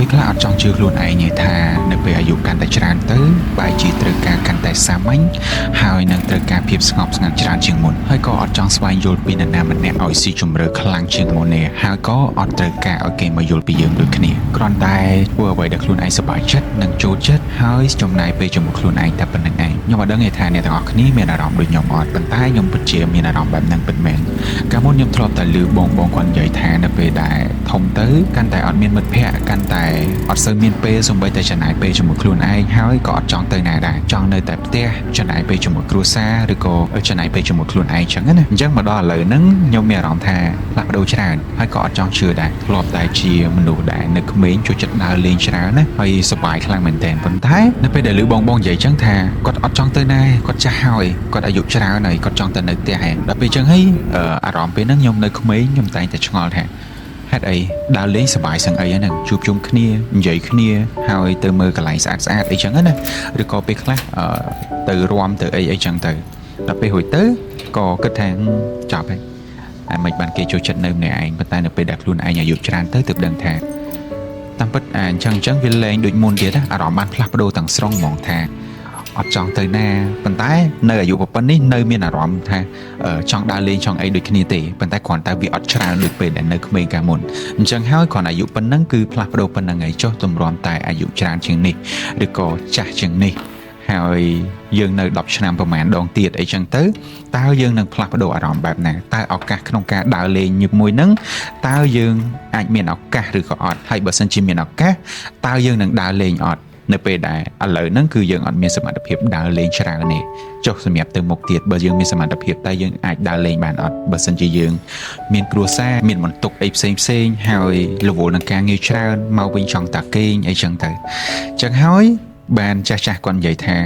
ពេលខ្លះអត់ចង់ជឿខ្លួនឯងទេថានៅពេលអាយុកាន់តែច្រើនទៅបែរជាត្រូវការកាន់តែសាមញ្ញហើយនឹងត្រូវការភាពស្ងប់ស្ងាត់ច្រើនជាងមុនហើយក៏អត់ចង់ស្វែងយល់ពីនរណាម្នាក់ឲ្យស៊ីជម្រៅខ្លាំងជាងមុនទេហើយក៏អត់ត្រូវការឲ្យគេមកយល់ពីយើងដូចគ្នាគ្រាន់តែធ្វើអ្វីដែលខ្លួនឯងសប្បាយចិត្តនិងចូលចិត្តហើយចំណាយពេលជាមួយខ្លួនឯងតែប៉ុណ្្នឹងឯងខ្ញុំអត់ដឹងទេថាអ្នកទាំងអស់គ្នាមានអារម្មណ៍ដូចខ្ញុំអត់ប៉ុន្តែខ្ញុំពិតជាមានអារម្មណ៍បែបហ្នឹងពិតមែនកាលមុនខ្ញុំធ្លាប់តែឮបងគាត់និយាយថានៅពេលដែលធំទៅកាន់តែអត់មានមិត្តភ័ក្តិកាន់តែអត់សូវមានពេលសូម្បីតែចំណាយពេលជាមួយខ្លួនឯងហើយក៏អត់ចង់ទៅណាដែរចង់នៅតែផ្ទះចំណាយពេលជាមួយគ្រួសារឬក៏ចំណាយពេលជាមួយខ្លួនឯងចឹងណាអញ្ចឹងមកដល់ឥឡូវហ្នឹងខ្ញុំមានអារម្មណ៍ថាផ្លាស់ប្ដូរច្រើនហើយក៏អត់ចង់ជឿដែរធ្លាប់តែជាមនុស្សដែលនៅក្មេងចូលចិត្តដើរលេងច្រើនណាហើយសប្បាយខ្លាំងមែនទែនប៉ុន្តែនៅពេលដែលឮបងនិយាយចឹងថាគាត់អត់ចង់ទៅណាគាត់ចាស់ហើយគាត់អាយុច្រើនហើយគាត់ចង់ទៅនៅផ្ទះហ្នឹងដល់ពេលចឹងហើយអារម្មណ៍ពេលហ្នឹងខ្ញុំនៅក្មេងខ្ញុំតែងតែឆ្ងល់ថាហេតុអីដើរលេងសប្បាយសឹងអីហ្នឹងជួបជុំគ្នានិយាយគ្នាហើយទៅមើលកន្លែងស្អាតអីចឹងណាឬក៏ពេលខ្លះទៅរាំទៅអីចឹងទៅដល់ពេលរួចទៅក៏គិតថាចប់ហើយមិនបានគេចូលចិត្តនៅម្នាក់ឯងប៉ុន្តែនៅពេលដែលខ្លួនឯងអាយុច្រើនទៅទើបដឹងថាតាមពិតអញ្ចឹងវាលែងដូចមុនទៀតណាអារម្មណ៍បានផ្លាស់ប្ដូរទាំងស្រុងហ្មងថាអត់ចង់ទៅណាប៉ុន្តែនៅអាយុប៉ុណ្ណេះនៅមានអារម្មណ៍ថាចង់ដើរលេងចង់អីដូចគ្នាទេប៉ុន្តែគ្រាន់តែវាអត់ច្រើនដូចពេលដែលនៅក្មេងកាលមុនអញ្ចឹងហើយគ្រាន់អាយុប៉ុណ្ណឹងគឺផ្លាស់ប្ដូរប៉ុណ្ណឹងឯងចុះទម្រាំតែអាយុច្រើនជាងនេះឬក៏ចាស់ជាងនេះហើយយើងនៅ10ឆ្នាំប្រហែលដងទៀតអីចឹងទៅតើយើងនឹងផ្លាស់ប្ដូរអារម្មណ៍បែបណាតើឱកាសក្នុងការដើរលេងជាមួយនឹងតើយើងអាចមានឱកាសឬក៏អត់ហើយបើសិនជាមានឱកាសតើយើងនឹងដើរលេងអត់នៅពេលដែលឥឡូវហ្នឹងគឺយើងអត់មានសមត្ថភាពដើរលេងច្រើនទេចុះសម្រាប់ទៅមុខទៀតបើយើងមានសមត្ថភាពតែយើងអាចដើរលេងបានអត់បើសិនជាយើងមានគ្រួសារមានបន្ទុកអីផ្សេងហើយរវល់នឹងការងារច្រើនមកវិញចង់តាគេងអីចឹងទៅចឹងហើយបានចាស់គាត់និយាយថា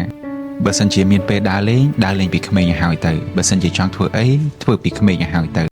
បើសិនជាមានពេលដើរលេងពីក្មេងឲ្យហើយទៅបើសិនជាចង់ធ្វើអីធ្វើពីក្មេងឲ្យហើយទៅ